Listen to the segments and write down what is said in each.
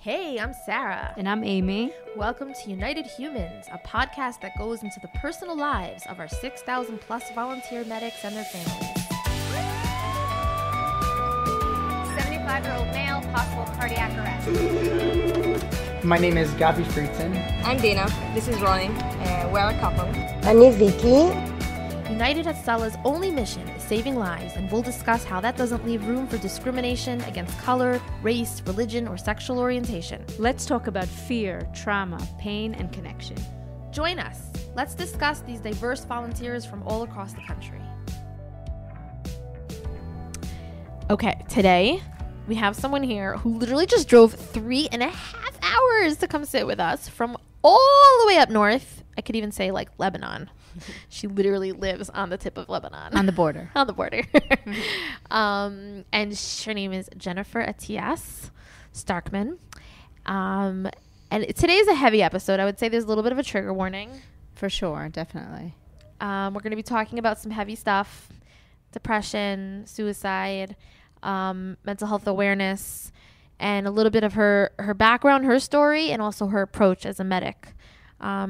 Hey, I'm Sarah. And I'm Amy. Welcome to United Humans, a podcast that goes into the personal lives of our 6,000 plus volunteer medics and their families. 75-year-old male, possible cardiac arrest. My name is Gavi Friedson. I'm Dina. This is Ronnie. We're a couple. I'm Vicky. United Hatsala's only mission is saving lives, and we'll discuss how that doesn't leave room for discrimination against color, race, religion, or sexual orientation. Let's talk about fear, trauma, pain, and connection. Join us. Let's discuss these diverse volunteers from all across the country. Okay, today we have someone here who literally just drove 3.5 hours to come sit with us from all the way up north. I could even say like Lebanon. She literally lives on the tip of Lebanon. On the border. On the border. And her name is Jennifer Attias-Starkman. And today is a heavy episode. I would say there's a little bit of a trigger warning. For sure, definitely. We're going to be talking about some heavy stuff. Depression, suicide, mental health awareness, and a little bit of her background, her story, and also her approach as a medic.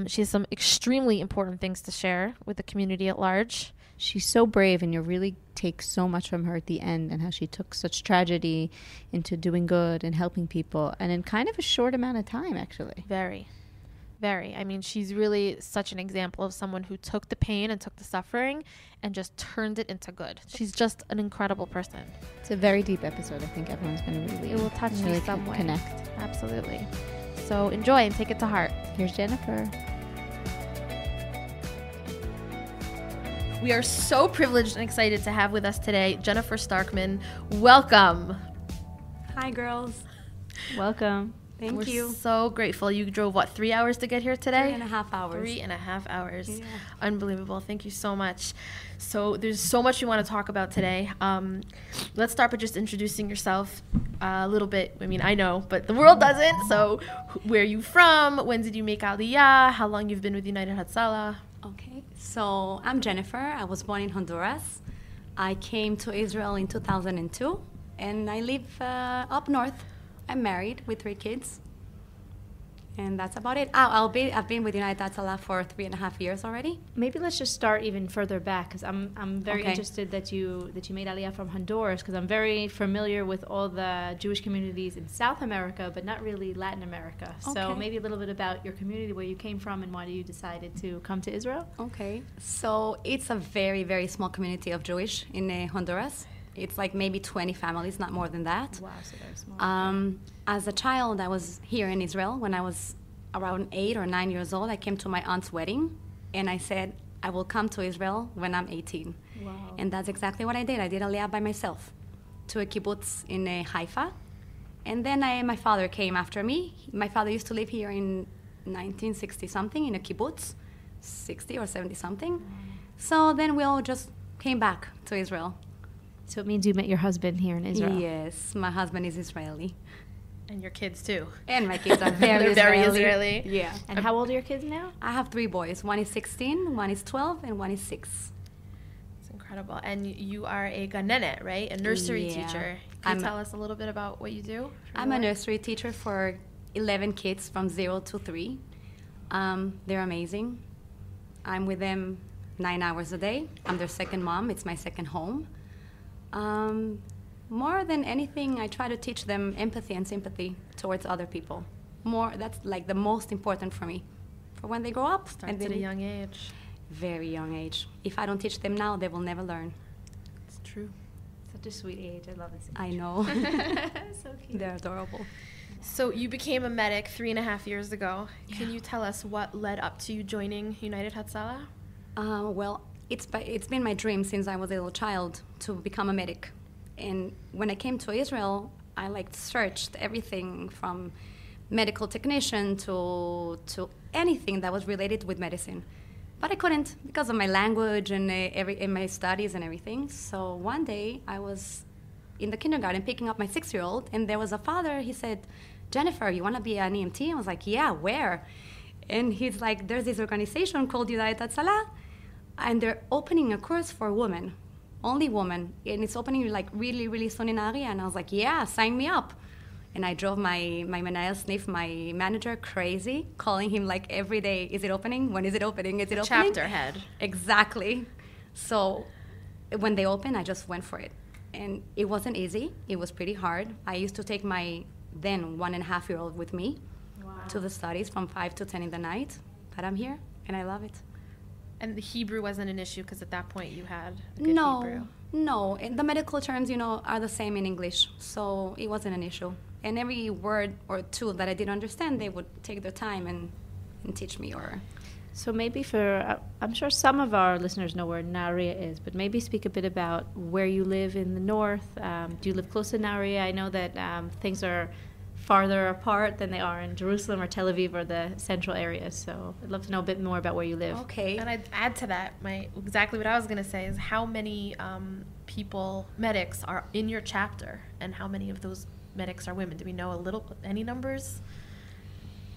She has some extremely important things to share with the community at large. She's so brave, and you really take so much from her at the end, and how she took such tragedy into doing good and helping people, and in kind of a short amount of time, actually. Very, very. I mean, she's really such an example of someone who took the pain and took the suffering and just turned it into good. She's just an incredible person. It's a very deep episode. I think everyone's going to really, it will touch you some way. Connect. Absolutely. So enjoy and take it to heart. Here's Jennifer. We are so privileged and excited to have with us today Jennifer Starkman. Welcome. Hi, girls. Welcome. Thank you. We're so grateful. You drove, 3 hours to get here today? 3.5 hours. 3.5 hours. Yeah. Unbelievable. Thank you so much. So there's so much we want to talk about today. Let's start by just introducing yourself a little bit. I mean, I know, but the world doesn't. So where are you from? When did you make Aliyah? How long you've been with United Hatzalah? Okay. So I'm Jennifer. I was born in Honduras. I came to Israel in 2002, and I live up north. I'm married with 3 kids, and that's about it. I've been with United Hatzalah for 3.5 years already. Maybe let's just start even further back, because I'm very interested that you made Aliyah from Honduras, because I'm very familiar with all the Jewish communities in South America, but not really Latin America. Okay. So maybe a little bit about your community, where you came from, and why you decided to come to Israel. Okay. So it's a very, very small community of Jewish in Honduras. It's like maybe 20 families, not more than that. Wow, so very small. As a child, I was here in Israel. When I was around 8 or 9 years old, I came to my aunt's wedding, and I said, I will come to Israel when I'm 18. Wow. And that's exactly what I did. I did Aliyah by myself to a kibbutz in Haifa. And then my father came after me. My father used to live here in 1960-something in a kibbutz, 60 or 70-something. So then we all just came back to Israel. So it means you met your husband here in Israel. Yes, my husband is Israeli. And your kids too. And my kids are very They're Israeli. very Israeli. Yeah. And how old are your kids now? I have 3 boys. One is 16, one is 12, and one is 6. It's incredible. And you are a ganenet, right? A nursery Yeah. teacher. Can you tell us a little bit about what you do? I'm a nursery teacher for 11 kids from 0 to 3. They're amazing. I'm with them 9 hours a day. I'm their second mom. It's my second home. More than anything, I try to teach them empathy and sympathy towards other people. That's like the most important for me. For when they grow up. Starts at a young age. Very young age. If I don't teach them now, they will never learn. It's true. Such a sweet age. I love this age. I know. So cute. They're adorable. So you became a medic 3.5 years ago. Yeah. Can you tell us what led up to you joining United Hatzalah? Well, it's been my dream since I was a little child to become a medic. And when I came to Israel, I searched everything from medical technician to anything that was related with medicine. But I couldn't because of my language and in my studies and everything. So one day I was in the kindergarten picking up my 6-year-old, and there was a father. He said, Jennifer, you want to be an EMT? I was like, yeah, where? And he's like, there's this organization called United Hatzalah, and they're opening a course for women. Only women, and it's opening really, really soon in Aria. And I was like, yeah, sign me up. And I drove my menayel sniff, my manager, crazy, calling him like every day, is it opening? When is it opening? Is it opening? Chapter head. Exactly. So when they opened, I just went for it. And it wasn't easy. It was pretty hard. I used to take my then 1.5-year-old with me to the studies from 5 to 10 in the night. But I'm here, and I love it. And the Hebrew wasn't an issue because at that point you had a good Hebrew. No. And the medical terms, are the same in English. So it wasn't an issue. And every word or two that I didn't understand, they would take their time and teach me. So maybe I'm sure some of our listeners know where Nahariya is, but maybe speak a bit about where you live in the north. Do you live close to Nahariya? I know that things are farther apart than they are in Jerusalem or Tel Aviv or the central areas. So I'd love to know a bit more about where you live. Okay. And I'd add to that, exactly what I was going to say is how many medics are in your chapter, and how many of those medics are women? Do we know any numbers?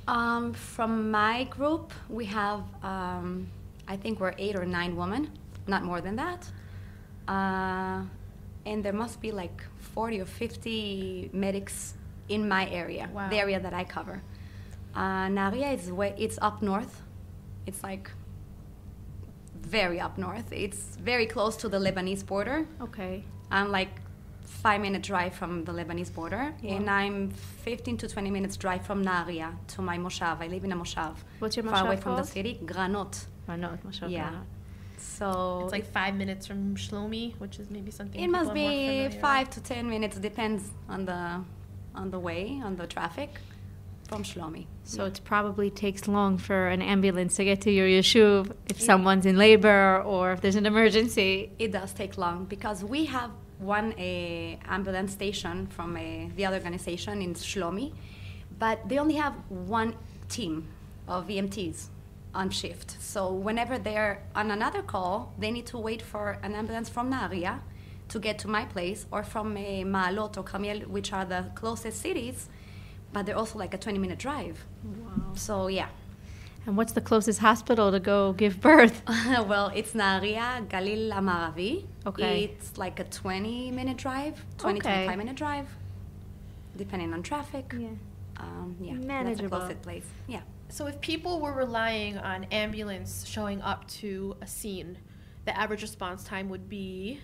From my group, we have, I think we're 8 or 9 women, not more than that. And there must be like 40 or 50 medics in my area, the area that I cover. Nahariya it's up north. It's like very up north. It's very close to the Lebanese border. Okay. I'm like 5-minute drive from the Lebanese border, and I'm 15 to 20 minutes drive from Nahariya to my moshav. I live in a moshav. What's your moshav far away called? from the city? Granot. Granot, moshav. Yeah. Granot. So it's like 5 minutes from Shlomi, which is maybe something. It must be 5 to 10 minutes. Depends on the way, on the traffic from Shlomi. So it probably takes long for an ambulance to get to your yeshuv if someone's in labor or if there's an emergency. It does take long because we have one ambulance station from the other organization in Shlomi, but they only have one team of EMTs on shift. So whenever they're on another call, they need to wait for an ambulance from Nahariya to get to my place, or from Ma'alot or Carmiel, which are the closest cities, but they're also like a 20-minute drive. Wow. So yeah. And what's the closest hospital to go give birth? Well, it's Nahariya Galil Amaravi. Okay. It's like a 20-minute drive, 25-minute drive, depending on traffic. Yeah. That's Manageable. the closest place. Yeah. So if people were relying on ambulance showing up to a scene, the average response time would be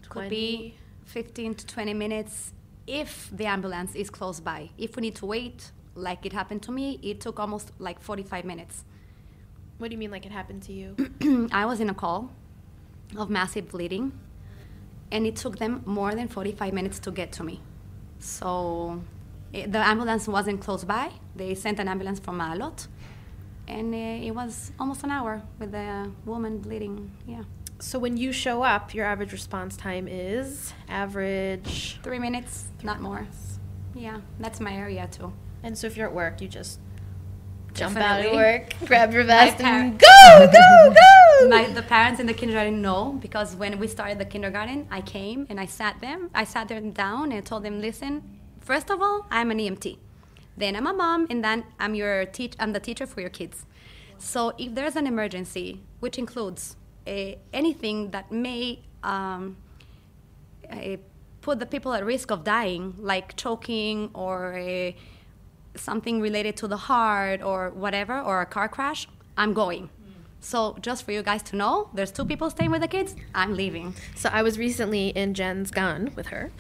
20? Could be 15 to 20 minutes if the ambulance is close by. If we need to wait, like it happened to me, it took almost like 45 minutes. What do you mean like it happened to you? I was in a call of massive bleeding, and it took them more than 45 minutes to get to me. So the ambulance wasn't close by. They sent an ambulance from Ma'alot, and it was almost an hour with the woman bleeding. Yeah. So when you show up, your average response time is average 3 minutes, not more. Yeah, that's my area too. And so if you're at work, you just jump Definitely. out of work, grab your vest, and go, go! The parents in the kindergarten know, because when we started the kindergarten, I came and I sat them down and told them, listen, first of all, I'm an EMT. Then I'm a mom, and then I'm the teacher for your kids. So if there's an emergency, which includes anything that may put the people at risk of dying, like choking or something related to the heart or whatever, or a car crash, I'm going. So just for you guys to know, there's 2 people staying with the kids, I'm leaving. So I was recently in Jen's gun with her,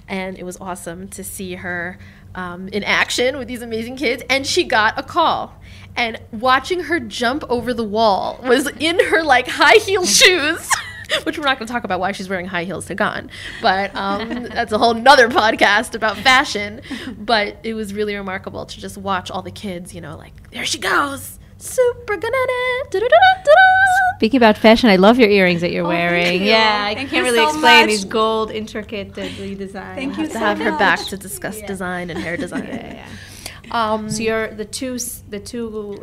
and it was awesome to see her in action with these amazing kids, and she got a call. And watching her jump over the wall was in her like high heel shoes, which we're not going to talk about why she's wearing high heels to Gon, but that's a whole nother podcast about fashion. But it was really remarkable to just watch all the kids, like, there she goes, super gonna. Speaking about fashion, I love your earrings that you're wearing. Thank you. Yeah, I Thank can't you really so explain much. these gold, intricate designs. Thank you To so have her much. back to discuss design and hair design. Yeah. So you're the two,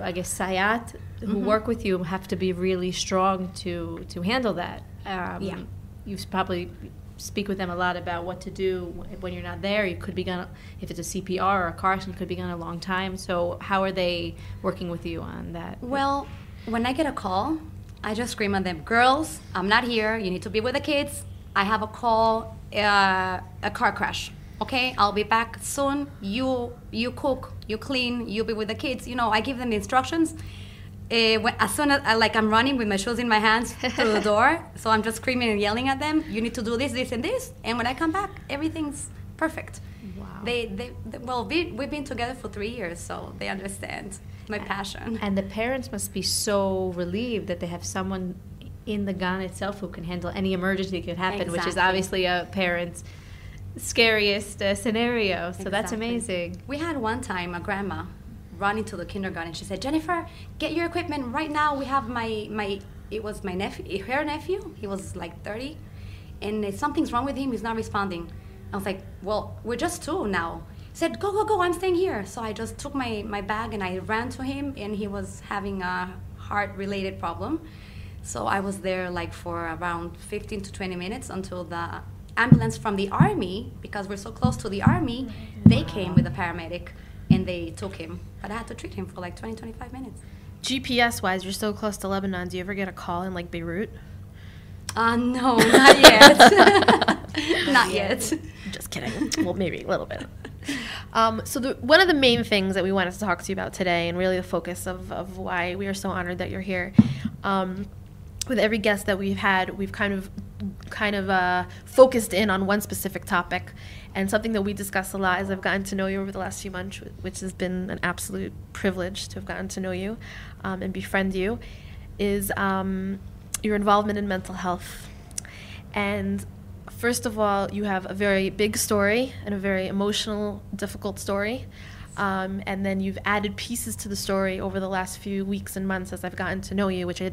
I guess, sayat who work with you have to be really strong to handle that. Yeah. You probably speak with them a lot about what to do when you're not there. You could be gone, if it's a CPR or a car accident, could be gone a long time. So how are they working with you on that? Well, when I get a call, I just scream at them, girls, I'm not here. You need to be with the kids. I have a call, a car crash. okay, I'll be back soon. You cook, you clean, you be with the kids. You know, I give them the instructions. As soon as I'm running with my shoes in my hands through the door, so I'm just screaming and yelling at them. You need to do this, this, and this. And when I come back, everything's perfect. Wow. We've been together for 3 years, so they understand my passion. And the parents must be so relieved that they have someone in the gun itself who can handle any emergency that could happen, Exactly. which is obviously a parent's scariest scenario. So that's amazing. We had one time a grandma run into the kindergarten. She said, Jennifer, get your equipment right now. We have it was my nephew, her nephew. He was like 30. And something's wrong with him. He's not responding. I was like, well, we're just 2 now. He said, go, I'm staying here. So I just took my bag and I ran to him, and he was having a heart-related problem. So I was there like for around 15 to 20 minutes until the ambulance from the army, because we're so close to the army, they came with a paramedic and they took him. But I had to treat him for like 20, 25 minutes. GPS-wise, you're so close to Lebanon. Do you ever get a call in like Beirut? No, not yet. Not yet. Just kidding. Well, maybe a little bit. So one of the main things that we wanted to talk to you about today, and really the focus of why we are so honored that you're here, with every guest that we've had, we've kind of focused in on one specific topic. And something that we discuss a lot as I've gotten to know you over the last few months, which has been an absolute privilege to have gotten to know you and befriend you, is your involvement in mental health. And first of all, you have a very big story and a very emotional, difficult story. And then you've added pieces to the story over the last few weeks and months as I've gotten to know you, which I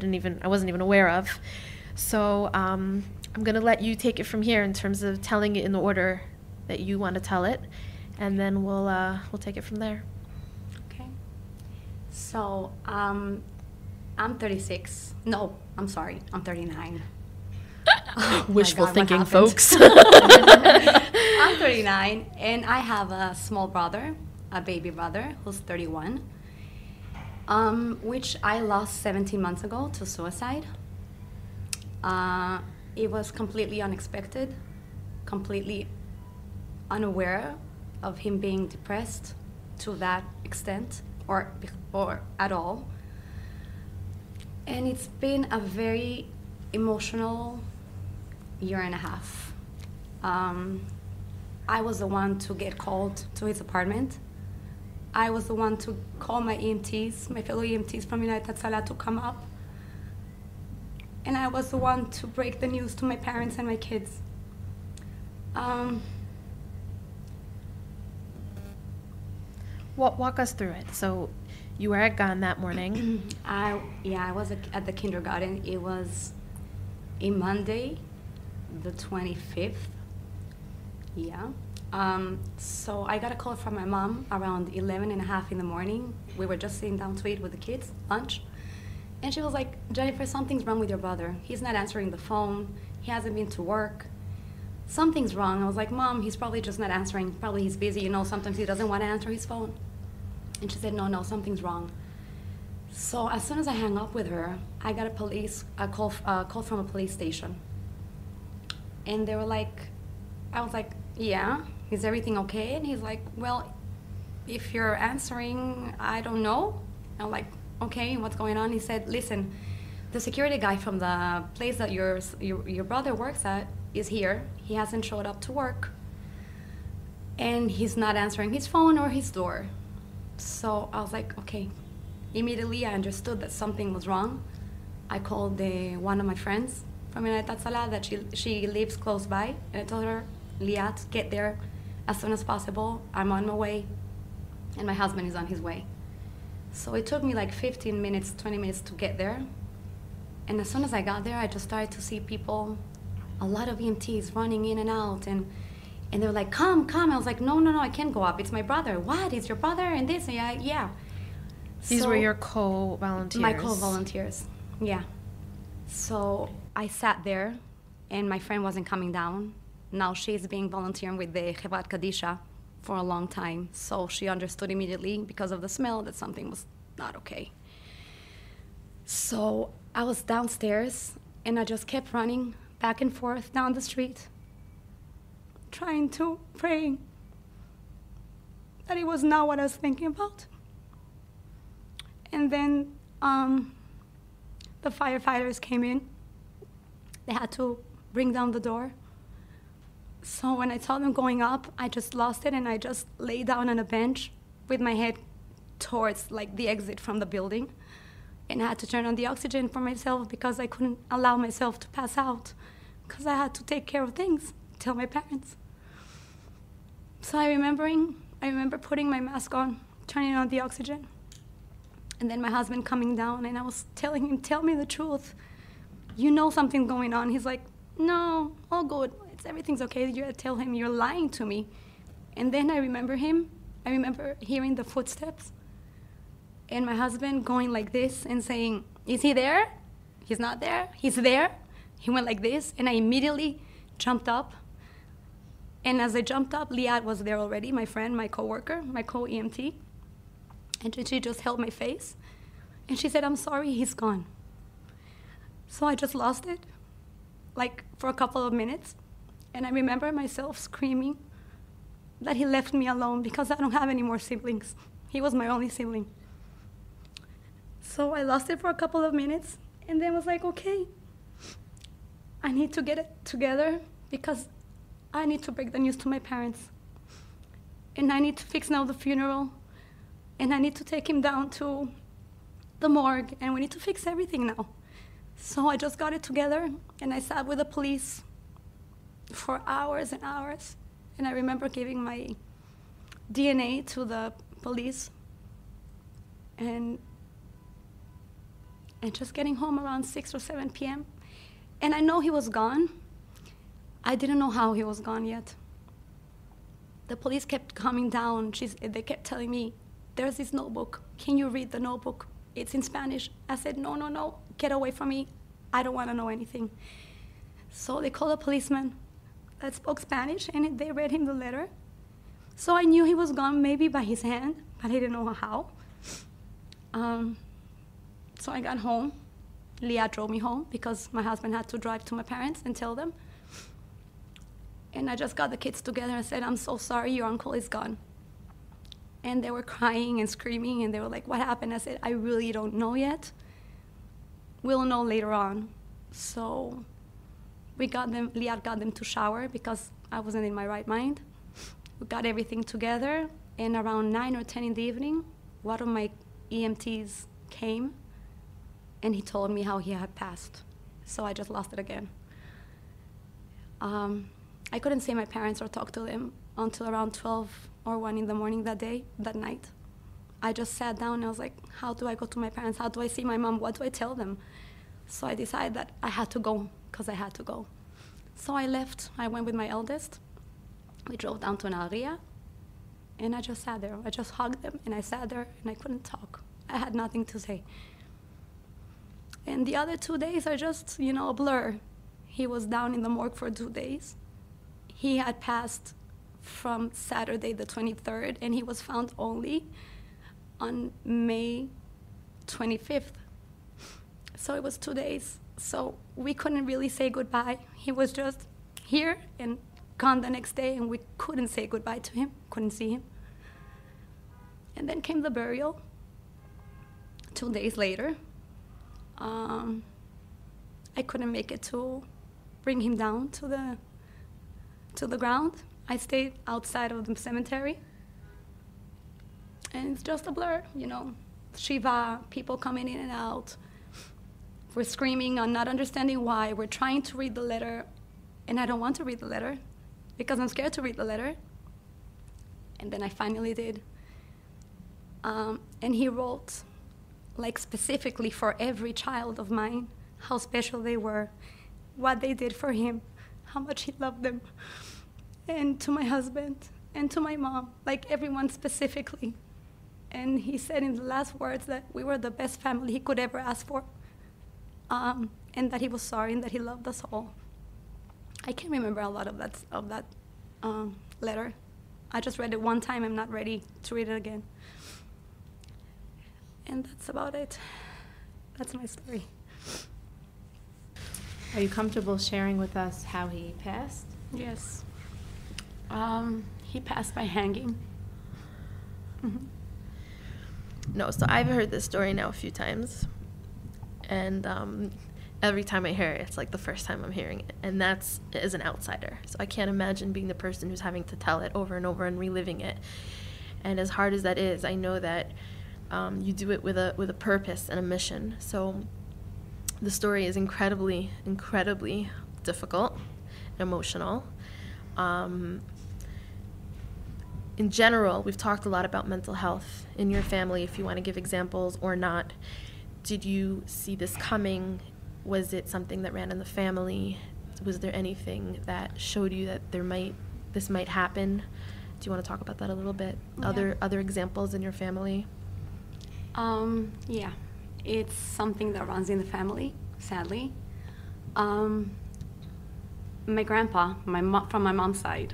wasn't even aware of. So I'm going to let you take it from here in terms of telling it in the order that you want to tell it, and then we'll take it from there. Okay. So I'm 36. No, I'm sorry. I'm 39. Wishful thinking, folks. I'm 39, and I have a small brother, a baby brother, who's 31, which I lost 17 months ago to suicide. It was completely unexpected, completely unaware of him being depressed to that extent or at all. And it's been a very emotional year and a half. I was the one to get called to his apartment. I was the one to call my EMTs, my fellow EMTs from Untitled to come up. And I was the one to break the news to my parents and my kids. Walk us through it. So you were at Ghana that morning. I was at the kindergarten. It was a Monday, the 25th. Yeah. So I got a call from my mom around 11:30 in the morning. We were just sitting down to eat with the kids, lunch. And she was like, Jennifer, something's wrong with your brother. He's not answering the phone. He hasn't been to work. Something's wrong. I was like, Mom, he's probably just not answering. Probably he's busy. You know, sometimes he doesn't want to answer his phone. And she said, no, something's wrong. So as soon as I hung up with her, I got a call from a police station. And they were like, I was like, yeah, is everything okay? And he's like, well, if you're answering, I don't know. I'm like, okay, what's going on? He said, listen, the security guy from the place that your brother works at is here. He hasn't showed up to work. And he's not answering his phone or his door. So I was like, okay. Immediately I understood that something was wrong. I called one of my friends from Untitled that she lives close by. And I told her, Liat, get there as soon as possible. I'm on my way. And my husband is on his way. So it took me like 15 minutes, 20 minutes to get there. And as soon as I got there, I just started to see people, a lot of EMTs running in and out. And they were like, come. I was like, no, I can't go up. It's my brother. What? It's your brother? And this? And yeah. These were your co-volunteers. My co-volunteers, yeah. So I sat there, and my friend wasn't coming down. Now she's been volunteering with the Chevrat Kadisha for a long time. So she understood immediately because of the smell that something was not okay. So I was downstairs, and I just kept running back and forth down the street, trying to pray that it was not what I was thinking about. And then the firefighters came in. They had to bring down the door. So when I saw them going up, I just lost it, and I just lay down on a bench with my head towards like the exit from the building. And I had to turn on the oxygen for myself because I couldn't allow myself to pass out because I had to take care of things, tell my parents. So I remember putting my mask on, turning on the oxygen, and then my husband coming down, and I was telling him, tell me the truth. You know something's going on. He's like, no, all good. Everything's okay. You tell him you're lying to me. And then I remember hearing the footsteps, and my husband going like this and saying, is he there? He's not there. He's there. He went like this, and I immediately jumped up. And as I jumped up, Liat was there already, my friend, my coworker, my co-EMT. And she just held my face. And she said, I'm sorry, he's gone. So I just lost it, like for a couple of minutes. And I remember myself screaming that he left me alone because I don't have any more siblings. He was my only sibling. So I lost it for a couple of minutes and then was like, okay, I need to get it together because I need to break the news to my parents. And I need to fix now the funeral. And I need to take him down to the morgue. And we need to fix everything now. So I just got it together and I sat with the police for hours and hours. And I remember giving my DNA to the police and just getting home around 6 or 7 p.m. And I know he was gone. I didn't know how he was gone yet. The police kept coming down. They kept telling me, there's this notebook. Can you read the notebook? It's in Spanish. I said, no, get away from me. I don't want to know anything. So they called a policeman that spoke Spanish, and they read him the letter. So I knew he was gone, maybe by his hand, but I didn't know how. So I got home. Leah drove me home because my husband had to drive to my parents and tell them. And I just got the kids together and said, I'm so sorry, your uncle is gone. And they were crying and screaming, and they were like, what happened? I said, I really don't know yet. We'll know later on. So Leah got them to shower because I wasn't in my right mind. We got everything together, and around 9 or 10 in the evening, one of my EMTs came, and he told me how he had passed. So I just lost it again. I couldn't see my parents or talk to them until around 12 or 1 in the morning that night. I just sat down and I was like, how do I go to my parents? How do I see my mom? What do I tell them? So I decided that I had to go because I had to go. So I left. I went with my eldest. We drove down to Nahariya, and I just sat there. I just hugged them, and I sat there, and I couldn't talk. I had nothing to say. And the other 2 days are just, a blur. He was down in the morgue for 2 days. He had passed from Saturday the 23rd, and he was found only on May 25th. So it was 2 days. So we couldn't really say goodbye. He was just here and gone the next day, and we couldn't say goodbye to him, couldn't see him. And then came the burial 2 days later. I couldn't make it to bring him down to the ground. I stayed outside of the cemetery. And it's just a blur, Shiva, people coming in and out. We're screaming and not understanding why. We're trying to read the letter, and I don't want to read the letter because I'm scared to read the letter. And then I finally did. And he wrote, like specifically for every child of mine, how special they were, what they did for him, how much he loved them, and to my husband, and to my mom, like everyone specifically. And he said in the last words that we were the best family he could ever ask for, and that he was sorry and that he loved us all. I can't remember a lot of that letter. I just read it one time. I'm not ready to read it again. And that's about it. That's my story. Are you comfortable sharing with us how he passed? Yes. He passed by hanging. No, so I've heard this story now a few times, and every time I hear it, it's like the first time I'm hearing it, and that's as an outsider. So I can't imagine being the person who's having to tell it over and over and reliving it. And as hard as that is, I know that you do it with a purpose and a mission. So the story is incredibly, incredibly difficult and emotional. In general, we've talked a lot about mental health in your family, if you want to give examples or not. Did you see this coming? Was it something that ran in the family? Was there anything that showed you that this might happen? Do you want to talk about that a little bit? Yeah. Other examples in your family? Yeah, it's something that runs in the family, sadly. My grandpa, from my mom's side,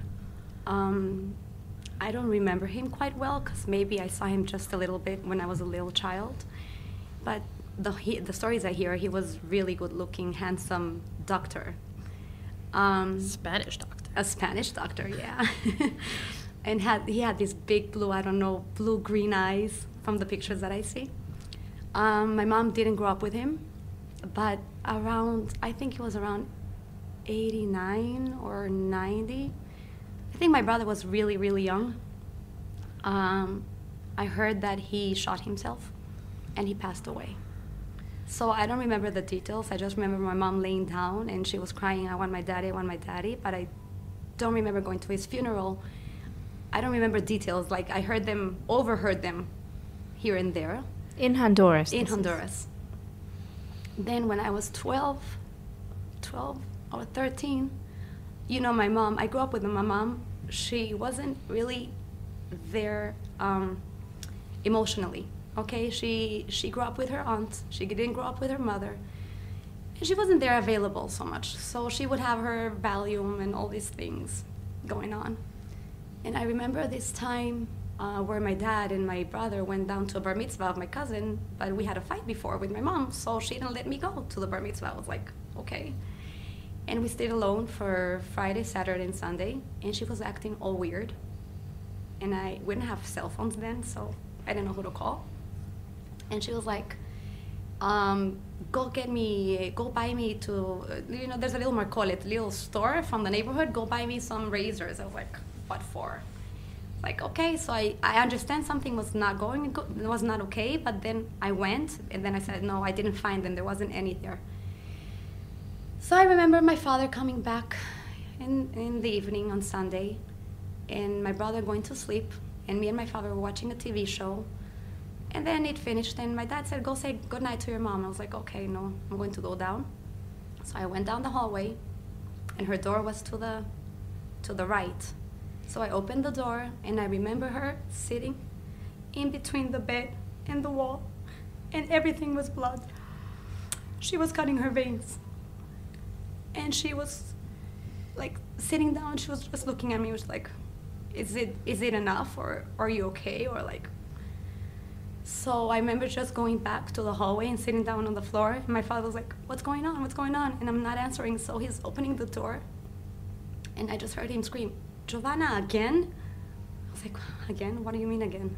I don't remember him quite well because maybe I saw him just a little bit when I was a little child. But the stories I hear, he was really good-looking, handsome doctor. Spanish doctor. A Spanish doctor, yeah. And he had these big blue-green eyes from the pictures that I see. My mom didn't grow up with him, but I think he was around 89 or 90. I think my brother was really, really young. I heard that he shot himself and he passed away. So I don't remember the details. I just remember my mom laying down and she was crying, I want my daddy, but I don't remember going to his funeral. I don't remember details. Like I overheard them here and there. In Honduras. In Honduras. Then when I was 12 or 13, my mom, I grew up with my mom. She wasn't really there emotionally, okay? She grew up with her aunt. She didn't grow up with her mother. And she wasn't there available so much. So she would have her Valium and all these things going on. And I remember this time where my dad and my brother went down to a bar mitzvah of my cousin, but we had a fight before with my mom, so she didn't let me go to the bar mitzvah. I was like, okay. And we stayed alone for Friday, Saturday, and Sunday, and she was acting all weird. And we didn't have cell phones then, so I didn't know who to call. And she was like, go buy me there's a little Marcolet, little store from the neighborhood, go buy me some razors. I was like, what for? Like, okay, so I understand something was not okay, but then I went, and then I said, no, I didn't find them, there wasn't any there. So I remember my father coming back in the evening on Sunday, and my brother going to sleep, and me and my father were watching a TV show, and then it finished, and my dad said, go say goodnight to your mom. I was like, okay, no, I'm going to go down. So I went down the hallway, and her door was to the right. So I opened the door, and I remember her sitting in between the bed and the wall, and everything was blood. She was cutting her veins. And she was like sitting down, she was just looking at me, was like, is it enough, or are you okay, or like. So I remember just going back to the hallway and sitting down on the floor, and my father was like, what's going on, and I'm not answering. So he's opening the door, and I just heard him scream, Giovanna, again? I was like, again? What do you mean again?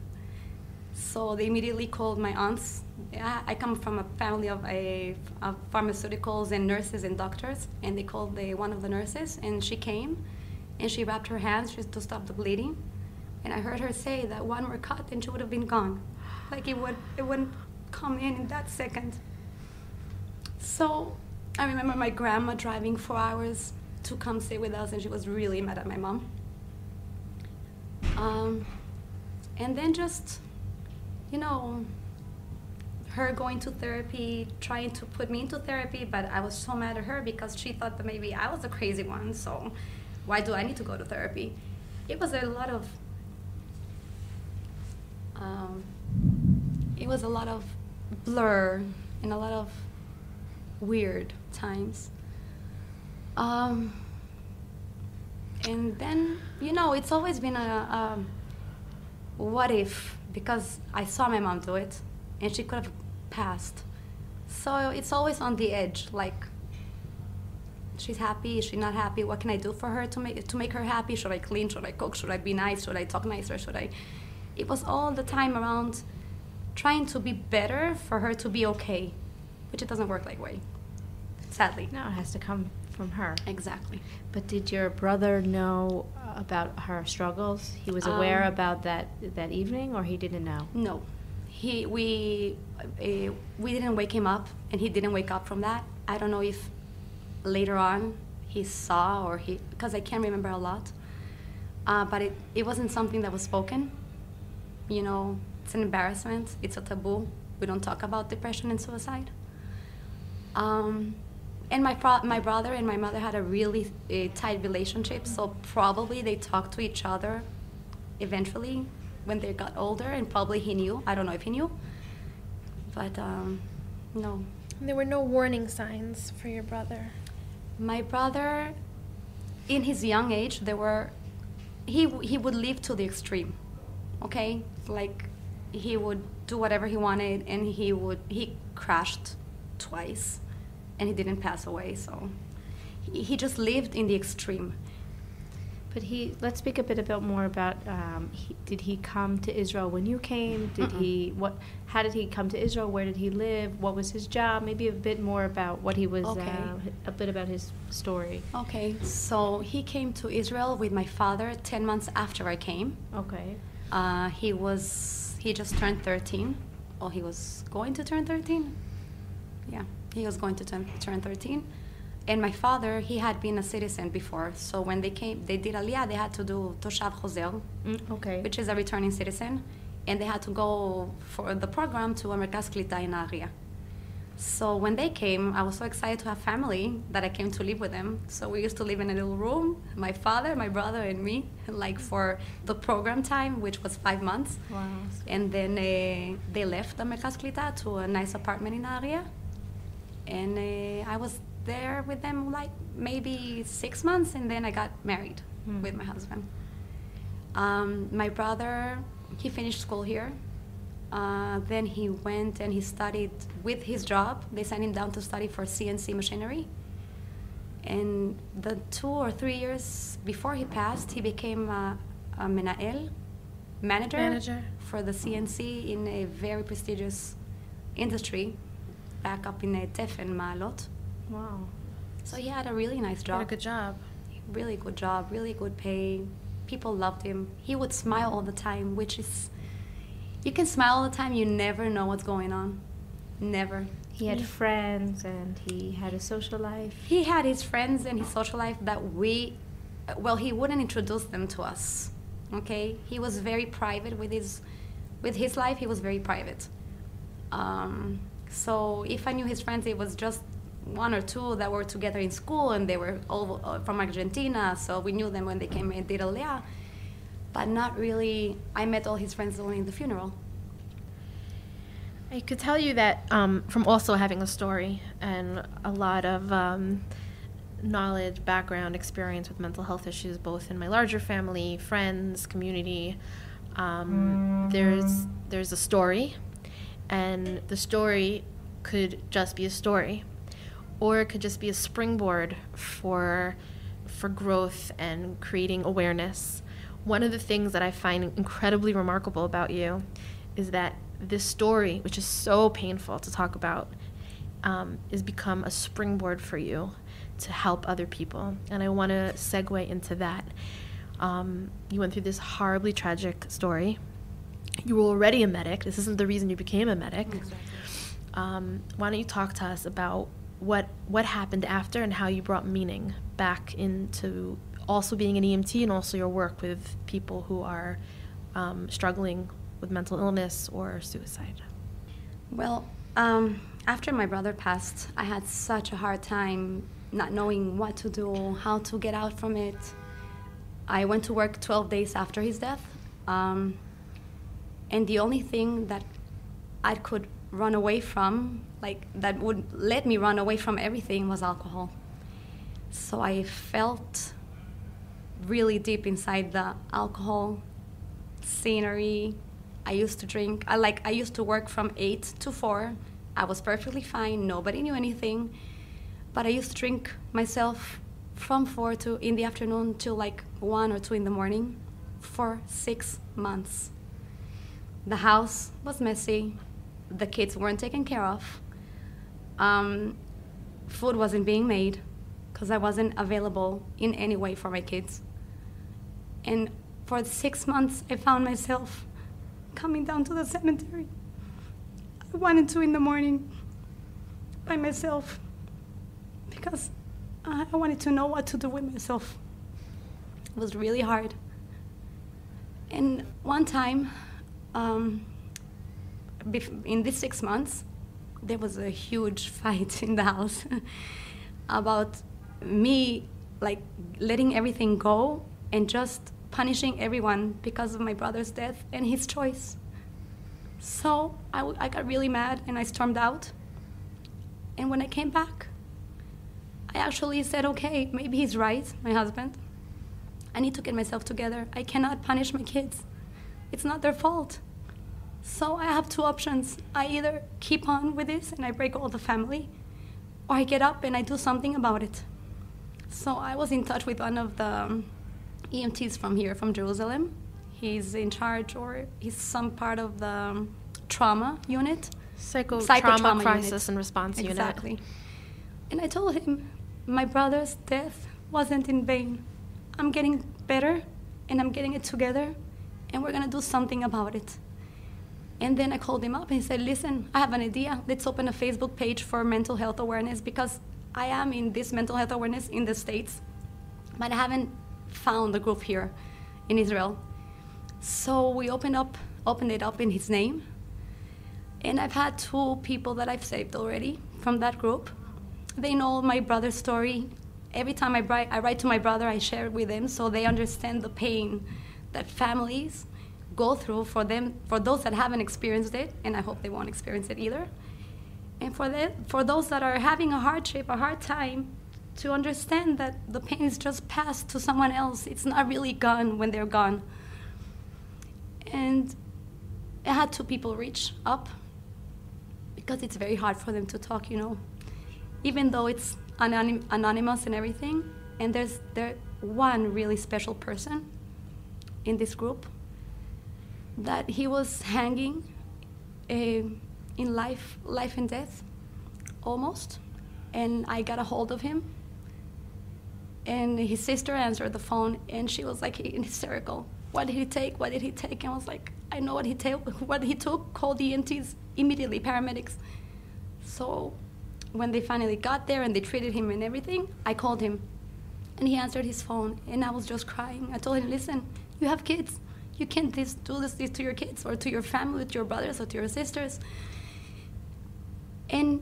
So they immediately called my aunts. I come from a family of pharmaceuticals and nurses and doctors, and they called one of the nurses, and she came, and she wrapped her hands just to stop the bleeding, and I heard her say that one more cut and she would have been gone. Like it wouldn't come in that second. So I remember my grandma driving 4 hours to come stay with us, and she was really mad at my mom. And then just, her going to therapy, trying to put me into therapy, but I was so mad at her because she thought that maybe I was the crazy one, so why do I need to go to therapy? It was a lot of blur and a lot of weird times. And then, it's always been a what if, because I saw my mom do it, and she could have passed. So it's always on the edge, like, she's happy, is she not happy? What can I do for her to make her happy? Should I clean? Should I cook? Should I be nice? Should I talk nicer? Should I it was all the time around trying to be better for her to be okay, which it doesn't work that way, sadly. No, it has to come from her. Exactly. But did your brother know about her struggles? He was aware about that evening, or he didn't know? No, we didn't wake him up, and he didn't wake up from that. I don't know if later on he saw or because I can't remember a lot, but it wasn't something that was spoken. You know, it's an embarrassment. It's a taboo. We don't talk about depression and suicide. And my brother and my mother had a really tight relationship, so probably they talked to each other eventually when they got older, and probably he knew. I don't know if he knew, but no. There were no warning signs for your brother. My brother, in his young age, he would live to the extreme, okay? Like, he would do whatever he wanted, and he crashed twice, and he didn't pass away, so he just lived in the extreme. But let's speak a bit more about, did he come to Israel when you came? How did he come to Israel? Where did he live? What was his job? Maybe a bit more about what he was, a bit about his story. Okay, so he came to Israel with my father 10 months after I came. Okay. He just turned 13. Oh, he was going to turn 13? Yeah, he was going to turn 13. And my father, he had been a citizen before. So when they did Aliyah, they had to do Toshav Chozer, which is a returning citizen. And they had to go for the program to a Merkaz Klita in Nahariya. So when they came, I was so excited to have family that I came to live with them. So we used to live in a little room, my father, my brother, and me, like for the program time, which was 5 months. Wow. And then they left the Merkaz Klita to a nice apartment in Nahariya. And I was there with them like maybe 6 months, and then I got married with my husband. My brother, he finished school here. Then he went and he studied with his job. They sent him down to study for CNC machinery. And the 2 or 3 years before he passed, he became a manager for the CNC in a very prestigious industry back up in Tefen, Maalot. Wow. So he had a really nice job. He had a good job. Really good job, really good pay. People loved him. He would smile all the time, which is, you can smile all the time, you never know what's going on. Never. He had friends and he had a social life. He had his friends and his social life that he wouldn't introduce them to us, okay? He was very private with his life, he was very private. So if I knew his friends, it was just 1 or 2 that were together in school, and they were all from Argentina, so we knew them when they came and did Aliyah. But not really. I met all his friends only in the funeral. I could tell you that from also having a story and a lot of knowledge, background, experience with mental health issues, both in my larger family, friends, community, there's a story, and the story could just be a story, or it could just be a springboard for growth and creating awareness. One of the things that I find incredibly remarkable about you is that this story, which is so painful to talk about, has become a springboard for you to help other people. And I want to segue into that. You went through this horribly tragic story. You were already a medic. This isn't the reason you became a medic. Exactly. Why don't you talk to us about what happened after and how you brought meaning back into also being an EMT and also your work with people who are struggling with mental illness or suicide? Well, after my brother passed, I had such a hard time not knowing what to do, how to get out from it. I went to work 12 days after his death, and the only thing that I could run away from, like that would let me run away from everything, was alcohol. So I felt really deep inside the alcohol scenery. I used to drink. I used to work from 8 to 4. I was perfectly fine. Nobody knew anything. But I used to drink myself from 4 to in the afternoon till like 1 or 2 in the morning for 6 months. The house was messy. The kids weren't taken care of. Food wasn't being made because I wasn't available in any way for my kids. And for 6 months, I found myself coming down to the cemetery at 1 and 2 in the morning by myself because I wanted to know what to do with myself. It was really hard. And one time, in these 6 months, there was a huge fight in the house about me like letting everything go and just punishing everyone because of my brother's death and his choice. So I got really mad and I stormed out. And when I came back, I actually said, okay, maybe he's right, my husband. I need to get myself together. I cannot punish my kids. It's not their fault. So I have 2 options. I either keep on with this and I break all the family, or I get up and I do something about it. So I was in touch with one of the EMTs from here, from Jerusalem. He's in charge, or he's some part of the trauma unit. Psychotrauma crisis and response unit. Exactly. And I told him, my brother's death wasn't in vain. I'm getting better, and I'm getting it together, and we're going to do something about it. And then I called him up and he said, listen, I have an idea. Let's open a Facebook page for mental health awareness, because I am in this mental health awareness in the States, but I haven't found a group here in Israel. So we opened it up in his name. And I've had 2 people that I've saved already from that group. They know my brother's story. Every time I write to my brother, I share it with them so they understand the pain that families go through for those that haven't experienced it, and I hope they won't experience it either. And for those that are having a hard time, to understand that the pain is just passed to someone else. It's not really gone when they're gone. And I had 2 people reach up, because it's very hard for them to talk, even though it's anonymous and everything. And there's one really special person in this group that he was hanging in life and death, almost. And I got a hold of him. And his sister answered the phone, and she was like hysterical. What did he take? What did he take? And I was like, I know what he took. Called the EMTs immediately, paramedics. So when they finally got there and they treated him and everything, I called him. And he answered his phone, and I was just crying. I told him, listen, you have kids. You can't do this to your kids or to your family, to your brothers or to your sisters. And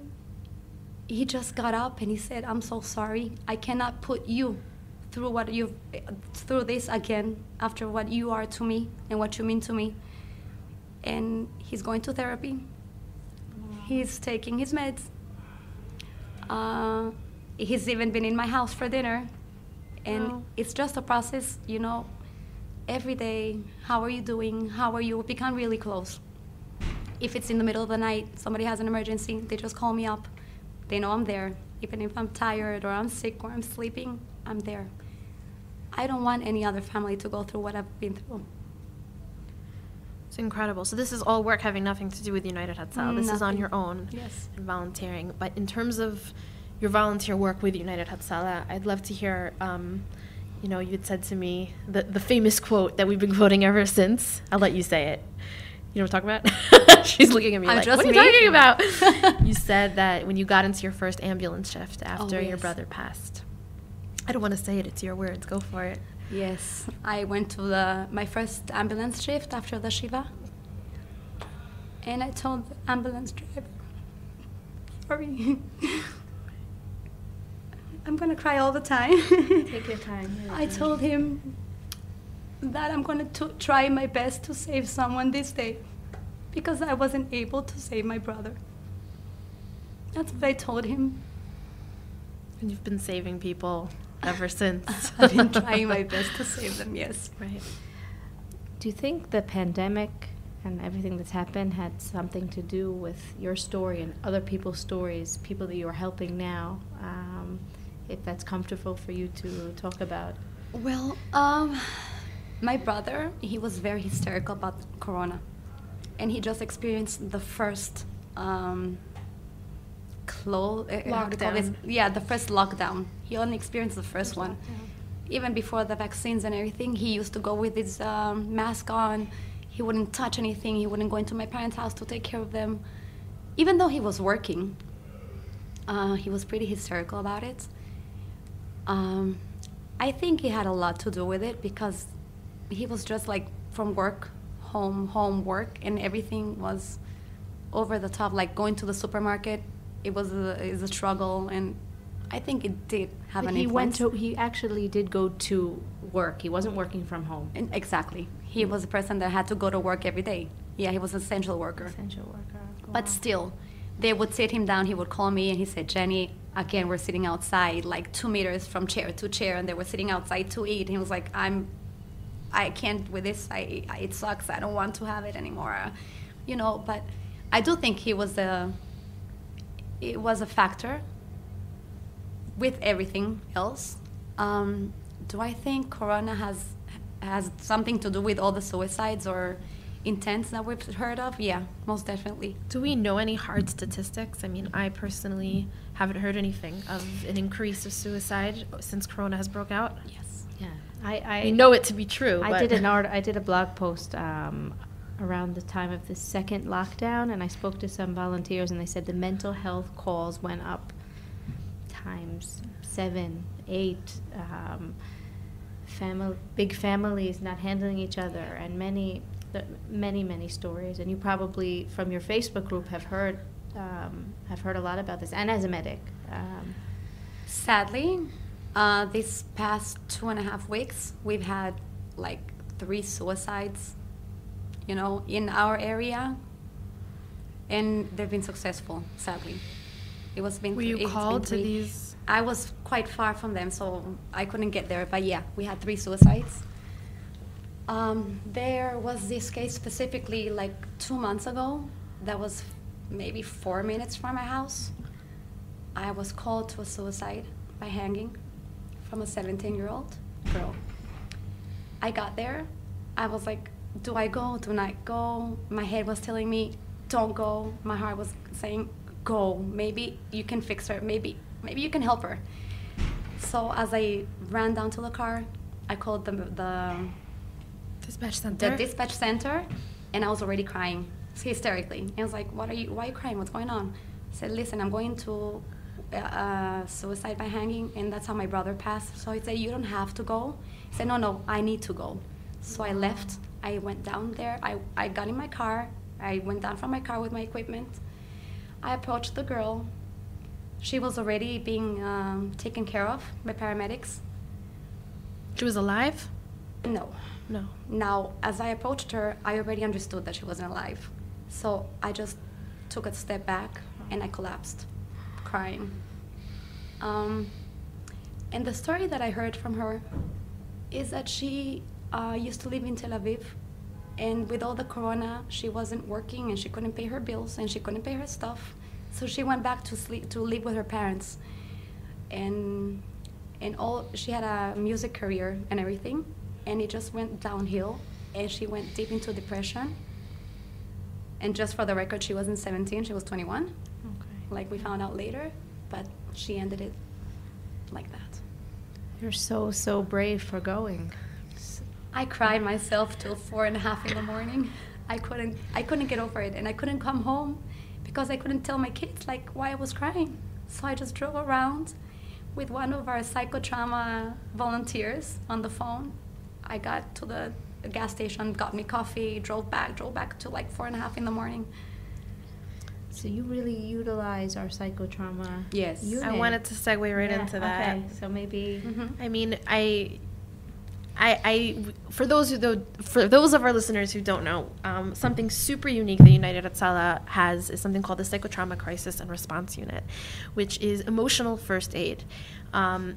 he just got up and he said, I'm so sorry. I cannot put you through this again after what you are to me and what you mean to me. And he's going to therapy. Wow. He's taking his meds. He's even been in my house for dinner. And wow. It's just a process, every day. How are you doing? How are you? We become really close. If it's in the middle of the night, somebody has an emergency, they just call me up. They know I'm there. Even if I'm tired or I'm sick or I'm sleeping, I'm there. I don't want any other family to go through what I've been through. It's incredible. So this is all work having nothing to do with United Hatzalah. This is on your own. Yes. And volunteering. But in terms of your volunteer work with United Hatzalah, I'd love to hear, you had said to me the famous quote that we've been quoting ever since. I'll let you say it. You know what I'm talking about? She's looking at me like, what are you talking about? You said that when you got into your first ambulance shift after your brother passed. I don't want to say it. It's your words. Go for it. Yes. I went to my first ambulance shift after the Shiva. And I told the ambulance driver, sorry. I'm going to cry all the time. Take your time. I told him that I'm going to try my best to save someone this day, because I wasn't able to save my brother. That's what I told him. And you've been saving people ever since. I've been trying my best to save them, yes. Right. Do you think the pandemic and everything that's happened had something to do with your story and other people's stories, people that you're helping now, if that's comfortable for you to talk about? Well, my brother, he was very hysterical about Corona. and he just experienced the first Lockdown. the first lockdown. He only experienced the first one. Even before the vaccines and everything, he used to go with his mask on. He wouldn't touch anything. He wouldn't go into my parents' house to take care of them. Even though he was working, he was pretty hysterical about it. I think he had a lot to do with it because he was just like from work, home, work, and everything was over the top. Like going to the supermarket, it was a struggle, and I think it did have an influence. He actually did go to work. He wasn't working from home. And exactly. He was a person that had to go to work every day. Yeah, he was an essential worker. Essential worker. But still, they would sit him down. He would call me, and he said, Jenny, again, we're sitting outside, like 2 meters from chair to chair, and they were sitting outside to eat. He was like, I can't with this. It sucks. I don't want to have it anymore. But I do think it was a factor with everything else. Do I think Corona has something to do with all the suicides or intents that we've heard of? Yeah, most definitely. Do we know any hard statistics? I mean, I personally haven't heard anything of an increase of suicide since Corona has broke out. Yes. Yeah, We know it to be true. I did a blog post around the time of the second lockdown, and I spoke to some volunteers, and they said the mental health calls went up times 7, 8. Big families not handling each other, and many stories. And you probably from your Facebook group have heard a lot about this. And as a medic, sadly, these past 2.5 weeks, we've had like 3 suicides, in our area, and they've been successful. Sadly, Were you called to these? I was quite far from them, so I couldn't get there. But yeah, we had 3 suicides. There was this case specifically like 2 months ago that was maybe 4 minutes from my house. I was called to a suicide by hanging from a 17-year-old girl. I got there. I was like, do I go? Do not go? My head was telling me, don't go. My heart was saying, go. Maybe you can fix her. Maybe you can help her. So as I ran down to the car, I called the Dispatch center? The dispatch center, and I was already crying hysterically. I was like, why are you crying? What's going on? I said, listen, I'm going to suicide by hanging, and that's how my brother passed. So I said, you don't have to go. He said, no, I need to go. So I left. I went down there. I got in my car. I went down from my car with my equipment. I approached the girl. She was already being taken care of by paramedics. She was alive? No. Now, as I approached her, I already understood that she wasn't alive. So I just took a step back, and I collapsed, crying. And the story that I heard from her is that she used to live in Tel Aviv, and with all the corona, she wasn't working, and she couldn't pay her bills, and she couldn't pay her stuff. So she went back to live with her parents. And she had a music career and everything, and it just went downhill, and she went deep into depression. And just for the record, she wasn't 17, she was 21. Okay. Like we found out later, but she ended it like that. You're so brave for going. I cried myself till 4:30 in the morning. I couldn't get over it, and I couldn't come home because I couldn't tell my kids like why I was crying. So I just drove around with one of our psychotrauma volunteers on the phone. I got to the gas station, got me coffee, drove back to like 4:30 in the morning. So you really utilize our psychotrauma Yes. unit. I wanted to segue right into that. Okay, so maybe... I mean, for those of our listeners who don't know, something super unique that United Hatzalah has is something called the Psychotrauma Crisis and Response Unit, which is emotional first aid.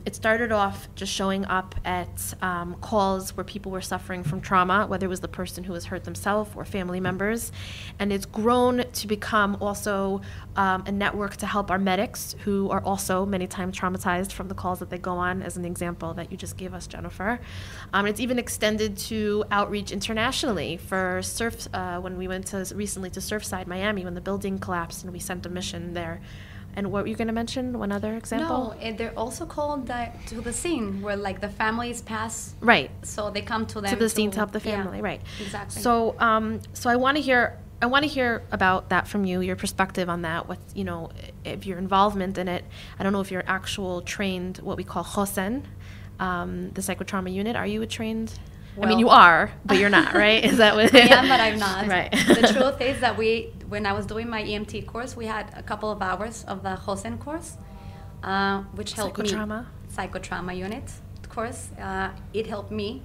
It started off just showing up at calls where people were suffering from trauma, whether it was the person who was hurt themselves or family members, and it's grown to become also a network to help our medics who are also many times traumatized from the calls that they go on, as an example that you just gave us, Jennifer. It's even extended to outreach internationally for surf. When we went recently to Surfside, Miami, when the building collapsed, and we sent a mission there. And what were you going to mention? One other example? No, and they're also called to the scene where like the families pass. Right. So they come to them To the scene to help the family. Right. Exactly. So, so I want to hear. I want to hear about that from you, your perspective on that, what, if your involvement in it. I don't know if you're actual trained, what we call Chosen, the psychotrauma unit. Are you a trained? I mean, you are, but you're not, right? Is that what? I am, but I'm not. Right. The truth is that when I was doing my EMT course, we had a couple of hours of the Chosen course, which helped me. Psychotrauma unit course. It helped me,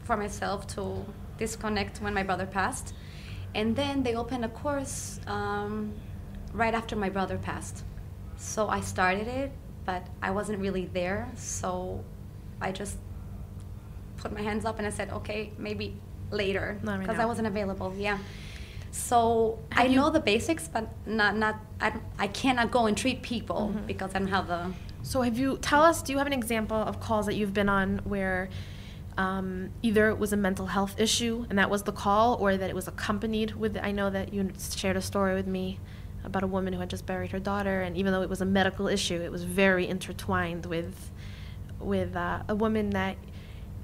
for myself, to disconnect when my brother passed. And then they opened a course right after my brother passed. So I started it, but I wasn't really there. So I just put my hands up and I said, okay, maybe later, because I wasn't available. Yeah. So I know the basics, but I cannot go and treat people because I don't have the. So do you have an example of calls that you've been on where either it was a mental health issue and that was the call, or that it was accompanied with, I know that you shared a story with me about a woman who had just buried her daughter, and even though it was a medical issue, it was very intertwined with a woman that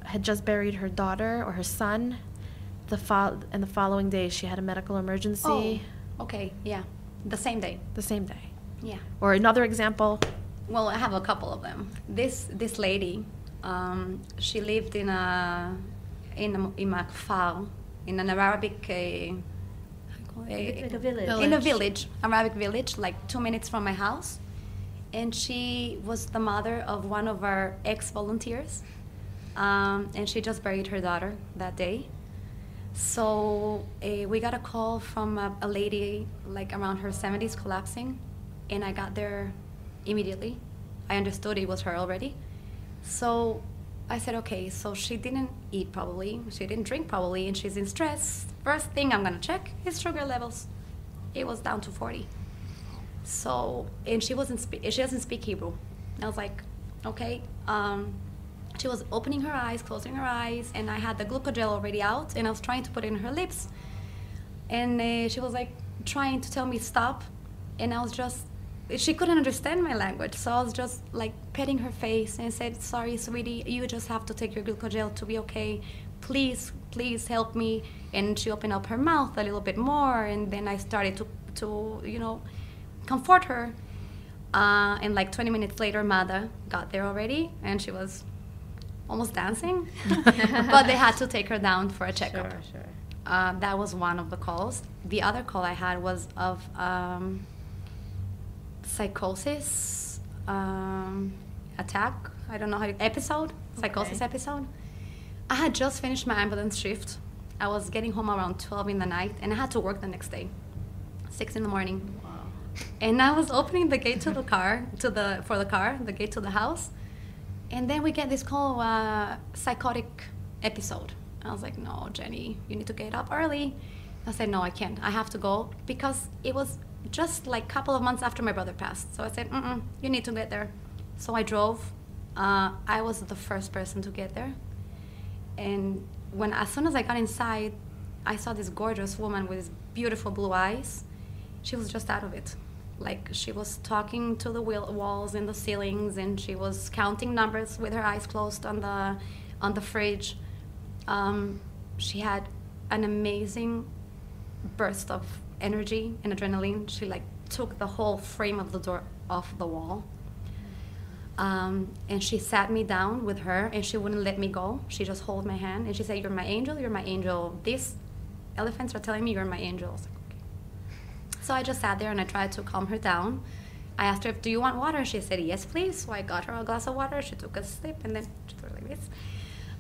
had just buried her daughter or her son, and the following day she had a medical emergency. Oh, okay, yeah. The same day. Yeah. Or another example. Well, I have a couple of them. This lady, she lived in a kfar, in an Arabic Like a village. in a village, Arabic village, like 2 minutes from my house. And she was the mother of one of our ex-volunteers. And she just buried her daughter that day. So we got a call from a lady like around her 70s collapsing. And I got there immediately. I understood it was her already. So I said, okay, so she didn't eat probably, she didn't drink probably, and she's in stress. First thing I'm gonna check is sugar levels. It was down to 40. So, and she doesn't speak Hebrew. I was like, okay. She was opening her eyes, closing her eyes, and I had the glucogel already out, and I was trying to put it in her lips. And she was like trying to tell me stop, and I was just, she couldn't understand my language, so I was just like petting her face and said, sorry, sweetie, you just have to take your glucogel to be okay. Please, please help me. And she opened up her mouth a little bit more, and then I started to comfort her. And like 20 minutes later, Mada got there already, and she was almost dancing. But they had to take her down for a checkup. Sure. That was one of the calls. The other call I had was of Psychosis attack. I don't know episode. Psychosis episode. I had just finished my ambulance shift. I was getting home around 12 in the night, and I had to work the next day, 6 in the morning. Wow. And I was opening the gate to the car, the gate to the house, and then we get this call, psychotic episode. I was like, no, Jenny, you need to get up early. I said, no, I can't. I have to go, because it was just like a couple of months after my brother passed. So I said, you need to get there. So I drove. I was the first person to get there. And as soon as I got inside, I saw this gorgeous woman with beautiful blue eyes. She was just out of it. Like, she was talking to the walls and the ceilings, and she was counting numbers with her eyes closed on the fridge. She had an amazing burst of energy and adrenaline. She like took the whole frame of the door off the wall. And she sat me down with her, and she wouldn't let me go. She just held my hand, and she said, you're my angel, you're my angel. These elephants are telling me you're my angel. I was like, okay. So I just sat there, and I tried to calm her down. I asked her, do you want water? She said, yes, please. So I got her a glass of water. She took a sip, and then she threw it like this.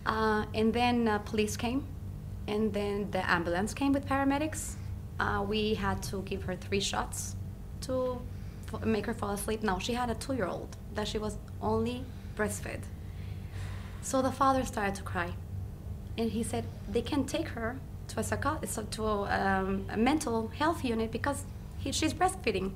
And then police came, and then the ambulance came with paramedics. We had to give her 3 shots to make her fall asleep. No, she had a 2-year-old that she was only breastfed. So the father started to cry, and he said they can take her to a mental health unit because she's breastfeeding.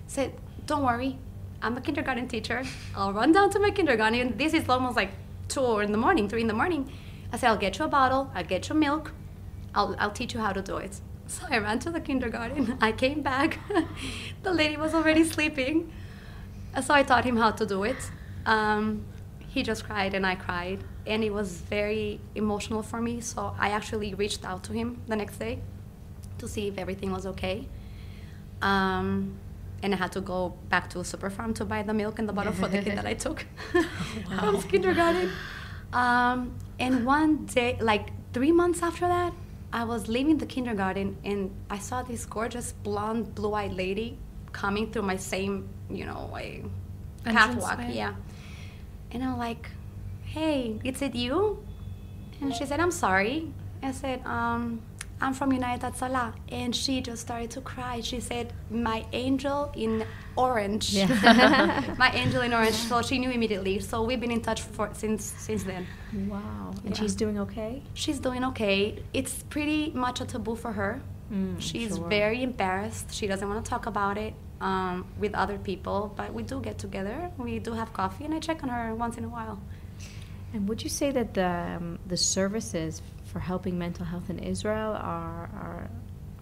Said, don't worry, I'm a kindergarten teacher. I'll run down to my kindergarten. This is almost like 3 in the morning. I said, I'll get you a bottle, I'll get you milk, I'll teach you how to do it. So I ran to the kindergarten. I came back. The lady was already sleeping. So I taught him how to do it. He just cried and I cried. And it was very emotional for me. So I actually reached out to him the next day to see if everything was okay. And I had to go back to a super farm to buy the milk and the bottle for the kid that I took from kindergarten. And one day, like 3 months after that, I was leaving the kindergarten and I saw this gorgeous blonde, blue-eyed lady coming through my same, catwalk. Yeah. And I'm like, hey, is it you? And she said, I'm sorry. I said, I'm from Untitled. And she just started to cry. She said, my angel in orange. Yeah. My angel in orange. So she knew immediately. So we've been in touch since then. Wow. And she's doing okay? She's doing okay. It's pretty much a taboo for her. She's very embarrassed. She doesn't want to talk about it with other people. But we do get together. We do have coffee. And I check on her once in a while. And would you say that the services for helping mental health in Israel are